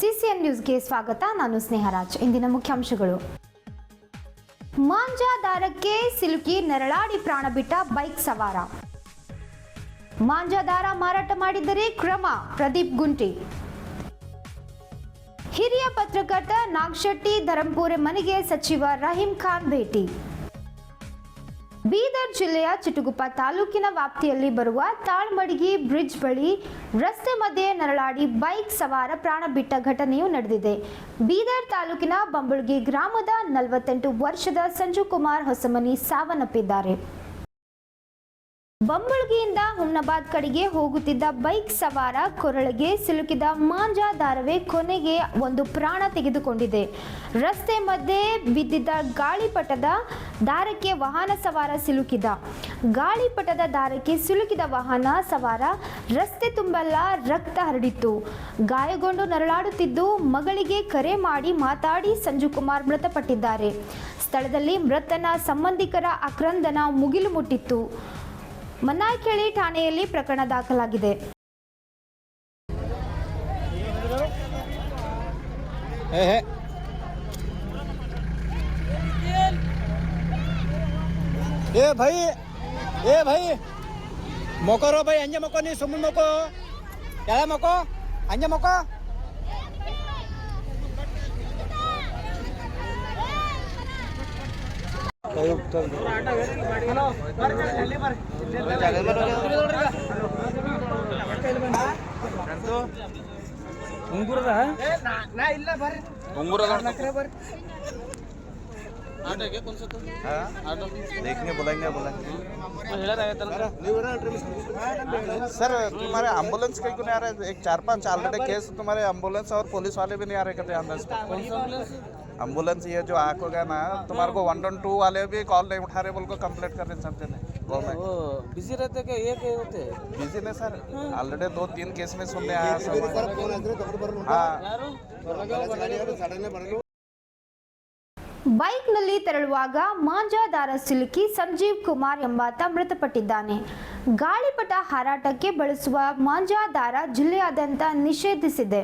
CCN ನ್ಯೂಸ್ಗೆ ಸ್ವಾಗತ. ನಾನು ಸ್ನೇಹರಾಜ್. ಇಂದಿನ ಮುಖ್ಯಾಂಶಗಳು: ಮಾಂಜಾ ದಾರಕ್ಕೆ ಸಿಲುಕಿ ನೆರಳಾಡಿ ಪ್ರಾಣ ಬಿಟ್ಟ ಬೈಕ್ ಸವಾರ. ಮಾಂಜಾ ದಾರ ಮಾರಾಟ ಮಾಡಿದರೆ ಕ್ರಮ, ಪ್ರದೀಪ್ ಗುಂಟಿ. ಹಿರಿಯ ಪತ್ರಕರ್ತ ನಾಗಶೆಟ್ಟಿ ಧರಂಪುರೆ ಮನೆಗೆ ಸಚಿವ ರಹೀಂ ಖಾನ್ ಭೇಟಿ. ಬೀದರ್ ಜಿಲ್ಲೆಯ ಚಿಟಗುಪ್ಪ ತಾಲೂಕಿನ ವ್ಯಾಪ್ತಿಯಲ್ಲಿ ಬರುವ ತಾಳ್ಮಡಿಗಿ ಬ್ರಿಡ್ಜ್ ಬಳಿ ರಸ್ತೆ ಮಧ್ಯೆ ನರಳಾಡಿ ಬೈಕ್ ಸವಾರ ಪ್ರಾಣ ಬಿಟ್ಟ ಘಟನೆಯು ನಡೆದಿದೆ. ಬೀದರ್ ತಾಲೂಕಿನ ಬಂಬುಳ್ಗಿ ಗ್ರಾಮದ 48 ವರ್ಷದ ಸಂಜು ಕುಮಾರ್ ಹೊಸಮನಿ ಸಾವನ್ನಪ್ಪಿದ್ದಾರೆ. ಬಂಬುಳ್ಗಿಯಿಂದ ಹುಮ್ನಾಬಾದ್ ಕಡೆಗೆ ಹೋಗುತ್ತಿದ್ದ ಬೈಕ್ ಸವಾರ ಕೊರಳಿಗೆ ಸಿಲುಕಿದ ಮಾಂಜಾ ದಾರವೇ ಕೊನೆಗೆ ಒಂದು ಪ್ರಾಣ ತೆಗೆದುಕೊಂಡಿದೆ. ರಸ್ತೆ ಮಧ್ಯೆ ಬಿದ್ದಿದ್ದ ಗಾಳಿಪಟದ ದಾರಕ್ಕೆ ವಾಹನ ಸವಾರ ಸಿಲುಕಿದ. ಗಾಳಿಪಟದ ದಾರಕ್ಕೆ ಸಿಲುಕಿದ ವಾಹನ ಸವಾರ ರಸ್ತೆ ತುಂಬೆಲ್ಲ ರಕ್ತ ಹರಡಿತ್ತು. ಗಾಯಗೊಂಡು ನರಳಾಡುತ್ತಿದ್ದು ಮಗಳಿಗೆ ಕರೆ ಮಾಡಿ ಮಾತಾಡಿ ಸಂಜು ಕುಮಾರ್ ಮೃತಪಟ್ಟಿದ್ದಾರೆ. ಸ್ಥಳದಲ್ಲಿ ಮೃತನ ಸಂಬಂಧಿಕರ ಆಕ್ರಂದನ ಮುಗಿಲು ಮುಟ್ಟಿತ್ತು. ಮನ್ನಾರ್ಕೆರೆ ಠಾಣೆಯಲ್ಲಿ ಪ್ರಕರಣ ದಾಖಲಾಗಿದೆ. ए भाई मोको रो भाई अंजे मोको नहीं सुमन मोको क्या मोको अंजे मोको ಉಂಗುರದ ನಾ ಇಲ್ಲ ಬರ್ರಿ ಉಂಗುರದ आटे कौन सा आटो देखने बुलाएंगे सर तुम्हारे एम्बुलेंस कहीं को नहीं आ रहे. एक 4-5 ऑलरेडी केस तुम्हारे एम्बुलेंस और पुलिस वाले भी नहीं आ रहे कहते हैं. एम्बुलेंस ये जो आग हो गया ना तुम्हारे को 112 वाले भी कॉल नहीं उठा रहे बोल को कंप्लेंट कर रहे समझे नहीं. बिजी रहते क्या एक होते बिजी नहीं सर. ऑलरेडी 2-3 केस में सुनने आया हाँ. ಬೈಕ್ನಲ್ಲಿ ತೆರಳುವಾಗ ಮಾಂಜಾ ದಾರ ಸಿಲುಕಿ ಸಂಜೀವ್ ಕುಮಾರ್ ಎಂಬಾತ ಮೃತಪಟ್ಟಿದ್ದಾನೆ. ಗಾಳಿಪಟ ಹಾರಾಟಕ್ಕೆ ಬಳಸುವ ಮಾಂಜಾ ದಾರ ಜಿಲ್ಲೆಯಾದ್ಯಂತ ನಿಷೇಧಿಸಿದೆ.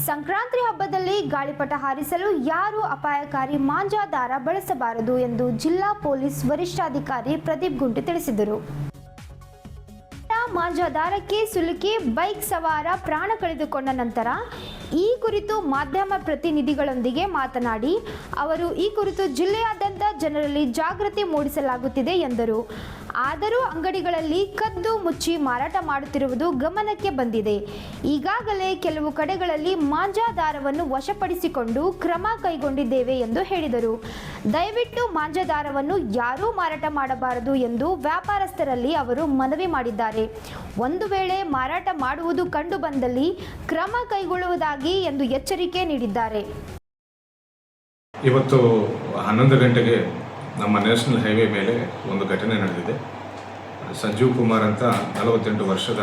ಸಂಕ್ರಾಂತಿ ಹಬ್ಬದಲ್ಲಿ ಗಾಳಿಪಟ ಹಾರಿಸಲು ಯಾರೂ ಅಪಾಯಕಾರಿ ಮಾಂಜಾ ದಾರ ಬಳಸಬಾರದು ಎಂದು ಜಿಲ್ಲಾ ಪೊಲೀಸ್ ವರಿಷ್ಠಾಧಿಕಾರಿ ಪ್ರದೀಪ್ ಗುಂಟಿ ತಿಳಿಸಿದರು. ಮಾಂಜಾ ದಾರಕ್ಕೆ ಸಿಲುಕಿ ಬೈಕ್ ಸವಾರ ಪ್ರಾಣ ಕಳೆದುಕೊಂಡ ನಂತರ ಈ ಕುರಿತು ಮಾಧ್ಯಮ ಪ್ರತಿನಿಧಿಗಳೊಂದಿಗೆ ಮಾತನಾಡಿ ಅವರು ಈ ಕುರಿತು ಜಿಲ್ಲೆಯಾದ್ಯಂತ ಜನರಲ್ಲಿ ಜಾಗೃತಿ ಮೂಡಿಸಲಾಗುತ್ತಿದೆ ಎಂದರು. ಆದರೂ ಅಂಗಡಿಗಳಲ್ಲಿ ಕದ್ದು ಮುಚ್ಚಿ ಮಾರಾಟ ಮಾಡುತ್ತಿರುವುದು ಗಮನಕ್ಕೆ ಬಂದಿದೆ. ಈಗಾಗಲೇ ಕೆಲವು ಕಡೆಗಳಲ್ಲಿ ಮಾಂಜಾ ದಾರವನ್ನು ವಶಪಡಿಸಿಕೊಂಡು ಕ್ರಮ ಕೈಗೊಂಡಿದ್ದೇವೆ ಎಂದು ಹೇಳಿದರು. ದಯವಿಟ್ಟು ಮಾಂಜಾ ದಾರವನ್ನು ಯಾರೂ ಮಾರಾಟ ಮಾಡಬಾರದು ಎಂದು ವ್ಯಾಪಾರಸ್ಥರಲ್ಲಿ ಅವರು ಮನವಿ ಮಾಡಿದ್ದಾರೆ. ಒಂದು ವೇಳೆ ಮಾರಾಟ ಮಾಡುವುದು ಕಂಡು ಬಂದಲ್ಲಿ ಕ್ರಮ ಕೈಗೊಳ್ಳುವುದಾಗಿ ಎಂದು ಎಚ್ಚರಿಕೆ ನೀಡಿದ್ದಾರೆ. ಇವತ್ತು 11 ಗಂಟೆಗೆ ನಮ್ಮ ನ್ಯಾಷನಲ್ ಹೈವೇ ಮೇಲೆ ಒಂದು ಘಟನೆ ನಡೆದಿದೆ. ಸಂಜೀವ್ ಕುಮಾರ್ ಅಂತ 48 ವರ್ಷದ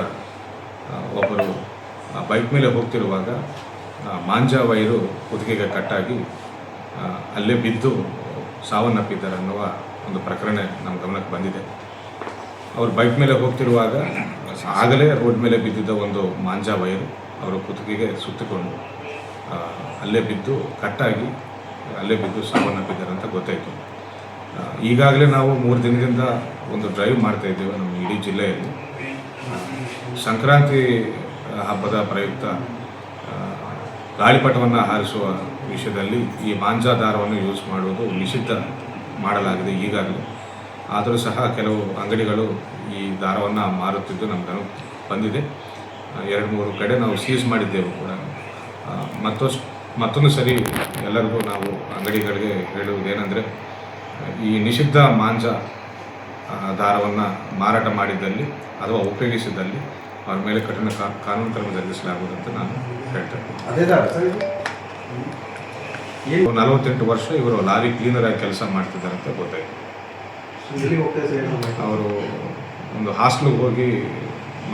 ಒಬ್ಬರು ಬೈಕ್ ಮೇಲೆ ಹೋಗ್ತಿರುವಾಗ ಮಾಂಜಾ ವೈರು ಕುತ್ತಿಗೆಗೆ ಕಟ್ಟಾಗಿ ಅಲ್ಲೇ ಬಿದ್ದು ಸಾವನ್ನಪ್ಪಿದ್ದಾರೆ ಅನ್ನುವ ಒಂದು ಪ್ರಕರಣ ನಮ್ಮ ಗಮನಕ್ಕೆ ಬಂದಿದೆ. ಅವರು ಬೈಕ್ ಮೇಲೆ ಹೋಗ್ತಿರುವಾಗ ಆಗಲೇ ರೋಡ್ ಮೇಲೆ ಬಿದ್ದಿದ್ದ ಒಂದು ಮಾಂಜಾ ವೈರು ಅವರ ಕುತ್ತಿಗೆಗೆ ಸುತ್ತಿಕೊಂಡು ಅಲ್ಲೇ ಬಿದ್ದು ಕಟ್ಟಾಗಿ ಅಲ್ಲೇ ಬಿದ್ದು ಸಾವನ್ನಪ್ಪಿದ್ದಾರೆ ಅಂತ ಗೊತ್ತಾಯಿತು. ಈಗಾಗಲೇ ನಾವು 3 ದಿನದಿಂದ ಒಂದು ಡ್ರೈವ್ ಮಾಡ್ತಾ ಇದ್ದೇವೆ ನಮ್ಮ ಇಡೀ ಜಿಲ್ಲೆಯಲ್ಲಿ. ಸಂಕ್ರಾಂತಿ ಹಬ್ಬದ ಪ್ರಯುಕ್ತ ಗಾಳಿಪಟವನ್ನು ಹಾರಿಸುವ ವಿಷಯದಲ್ಲಿ ಈ ಮಾಂಜಾ ದಾರವನ್ನು ಯೂಸ್ ಮಾಡುವುದು ನಿಷಿದ್ಧ ಮಾಡಲಾಗಿದೆ ಈಗಾಗಲೇ. ಆದರೂ ಸಹ ಕೆಲವು ಅಂಗಡಿಗಳು ಈ ದಾರವನ್ನು ಮಾರುತ್ತಿದ್ದು ನಮ್ಗೆ ಬಂದಿದೆ. 2-3 ಕಡೆ ನಾವು ಸೀಸ್ ಮಾಡಿದ್ದೆವು ಕೂಡ. ಮತ್ತೊಂದು ಸರಿ ಎಲ್ಲರಿಗೂ ನಾವು ಅಂಗಡಿಗಳಿಗೆ ಹೇಳುವುದೇನೆಂದರೆ ಈ ನಿಷಿದ್ಧ ಮಾಂಜಾ ದಾರವನ್ನು ಮಾರಾಟ ಮಾಡಿದ್ದಲ್ಲಿ ಅಥವಾ ಉಪಯೋಗಿಸಿದಲ್ಲಿ ಅವ್ರ ಮೇಲೆ ಕಠಿಣ ಕಾನೂನು ಕ್ರಮ ಜರುಗಿಸಲಾಗುವುದಂತ ನಾನು ಹೇಳ್ತೇನೆ. 48 ವರ್ಷ ಇವರು ಲಾರಿ ಕ್ಲೀನರ್ ಆಗಿ ಕೆಲಸ ಮಾಡ್ತಿದ್ದಾರೆ ಅಂತ ಗೊತ್ತಾಯಿತು. ಅವರು ಒಂದು ಹಾಸ್ಟೆಲ್ಗೆ ಹೋಗಿ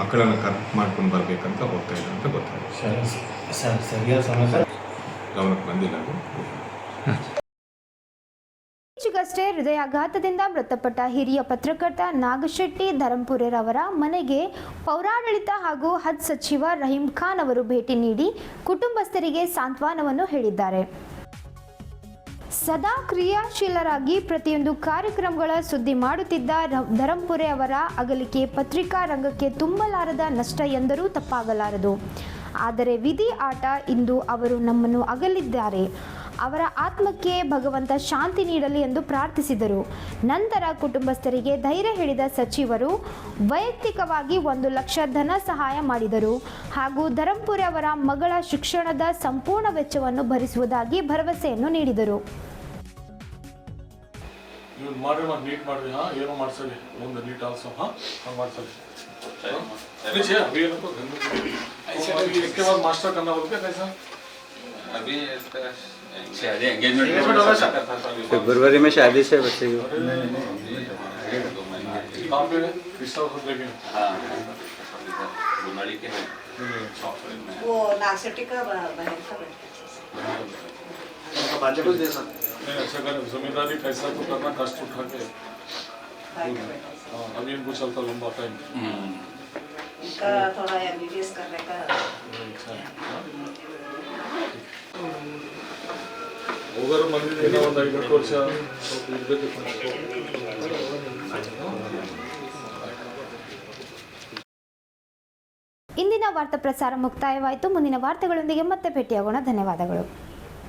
ಮಕ್ಕಳನ್ನು ಕರೆಕ್ಟ್ ಮಾಡ್ಕೊಂಡು ಬರಬೇಕಂತ ಹೋಗ್ತಾ ಇದ್ದಾರೆ ಅಂತ ಗೊತ್ತಾಯಿತು. ಗಮನಕ್ಕೆ ಬಂದಿಲ್ಲ. ಇತ್ತೀಚೆಗಷ್ಟೇ ಹೃದಯಾಘಾತದಿಂದ ಮೃತಪಟ್ಟ ಹಿರಿಯ ಪತ್ರಕರ್ತ ನಾಗಶೆಟ್ಟಿ ಧರಂಪುರೆರವರ ಮನೆಗೆ ಪೌರಾಡಳಿತ ಹಾಗೂ ಹಜ್ ಸಚಿವ ರಹೀಂ ಖಾನ್ ಅವರು ಭೇಟಿ ನೀಡಿ ಕುಟುಂಬಸ್ಥರಿಗೆ ಸಾಂತ್ವನವನ್ನು ಹೇಳಿದ್ದಾರೆ. ಸದಾ ಕ್ರಿಯಾಶೀಲರಾಗಿ ಪ್ರತಿಯೊಂದು ಕಾರ್ಯಕ್ರಮಗಳ ಸುದ್ದಿ ಮಾಡುತ್ತಿದ್ದ ಧರಂಪುರೆ ಅವರ ಅಗಲಿಕೆ ಪತ್ರಿಕಾ ರಂಗಕ್ಕೆ ತುಂಬಲಾರದ ನಷ್ಟ ಎಂದರೂ ತಪ್ಪಾಗಲಾರದು. ಆದರೆ ವಿಧಿ ಆಟ ಇಂದು ಅವರು ನಮ್ಮನ್ನು ಅಗಲಿದ್ದಾರೆ. ಅವರ ಆತ್ಮಕ್ಕೆ ಭಗವಂತ ಶಾಂತಿ ನೀಡಲಿ ಎಂದು ಪ್ರಾರ್ಥಿಸಿದರು. ನಂತರ ಕುಟುಂಬಸ್ಥರಿಗೆ ಧೈರ್ಯ ಹೇಳಿದ ಸಚಿವರು ವೈಯಕ್ತಿಕವಾಗಿ 1 ಲಕ್ಷ ಧನ ಸಹಾಯ ಮಾಡಿದರು ಹಾಗೂ ಧರಂಪುರೆ ಅವರ ಮಗಳ ಶಿಕ್ಷಣದ ಸಂಪೂರ್ಣ ವೆಚ್ಚವನ್ನು ಭರಿಸುವುದಾಗಿ ಭರವಸೆಯನ್ನು ನೀಡಿದರು. ನೀವು ಮಾಡಿ ಮತ್ತೆ ನೀಟ್ ಮಾಡ್ರಿ ಹಾಂ ಏನೋ ಮಾಡ್ಸಲಿ ಒಂದು ನೀಟ್ ಆಲ್ಸೋ ಹಾಂ ಹಂಗೆ ಮಾಡ್ಸಲಿ नीचे अभी इनको इसके बाद मास्टर करना होगा कैसा अभी फरवरी में शादी से बच्चे की काम पे क्रिस्टल खुद लेके हाँ गुनाली के हैं वो नागसेटी का बहन का नहीं ऐसा कर जिम्मेदारी पैसा तो करना कष्ट उठा के अभी इनको चलता लंबा टाइम इनका थोड़ा एमबीबीएस करने का ಹೋಗೋರು ಬಂದಿದ್ದೀವಿ ಒಂದು 5 ವರ್ಷ ಇರಬೇಕು. ಇಂದಿನ ವಾರ್ತಾ ಪ್ರಸಾರ ಮುಕ್ತಾಯವಾಯಿತು. ಮುಂದಿನ ವಾರ್ತೆಗಳೊಂದಿಗೆ ಮತ್ತೆ ಭೇಟಿಯಾಗೋಣ. ಧನ್ಯವಾದಗಳು.